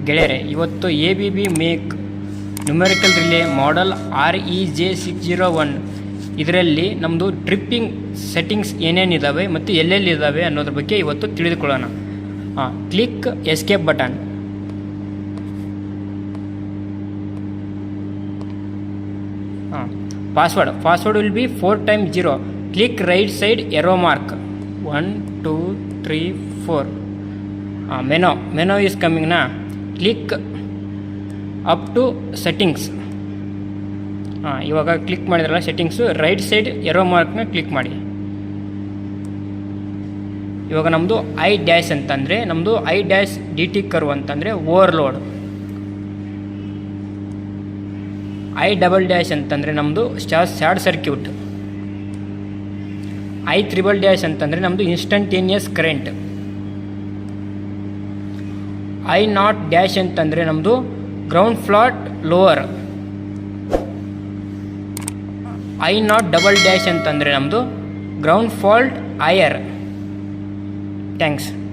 ಗೆಳೆಯರೆ, ಇವತ್ತು ABB make numerical relay model REJ601 ಇದರಲ್ಲಿ ನಮ್ಮದು ಟ್ರಿಪ್ಪಿಂಗ್ ಸೆಟ್ಟಿಂಗ್ಸ್ ಏನೇನಿದ್ದಾವೆ ಮತ್ತು ಎಲ್ಲೆಲ್ಲಿದ್ದಾವೆ ಅನ್ನೋದ್ರ ಬಗ್ಗೆ ಇವತ್ತು ತಿಳಿದುಕೊಳ್ಳೋಣ. Click escape button. Password will be 4 times 0. Click right side arrow mark 1 2 3 4. Menu is coming ನಾ. Click up to settings. ಇವಾಗ ಕ್ಲಿಕ್ ಮಾಡಿದ್ರಲ್ಲ ಸೆಟ್ಟಿಂಗ್ಸು, ರೈಟ್ ಸೈಡ್ ಎರೋ ಮಾರ್ಕ್ನ ಕ್ಲಿಕ್ ಮಾಡಿ. ಇವಾಗ ನಮ್ಮದು I- ಅಂತಂದರೆ ನಮ್ಮದು I-DT ಕರ್ವ್ ಅಂತಂದರೆ ಓವರ್ಲೋಡ್. I" ಅಂತಂದರೆ ನಮ್ಮದು ಶಾರ್ಟ್ ಸರ್ಕ್ಯೂಟ್. I" ಅಂತಂದರೆ ನಮ್ಮದು ಇನ್ಸ್ಟಂಟೇನಿಯಸ್ ಕರೆಂಟ್. I0- ಅಂತಂದರೆ ನಮ್ಮದು ಗ್ರೌಂಡ್ ಫ್ಲಾಟ್ ಲೋವರ್. I0" ಅಂತಂದರೆ ನಮ್ಮದು ಗ್ರೌಂಡ್ ಫಾಲ್ಟ್ ಹೈಯರ್. ಥ್ಯಾಂಕ್ಸ್.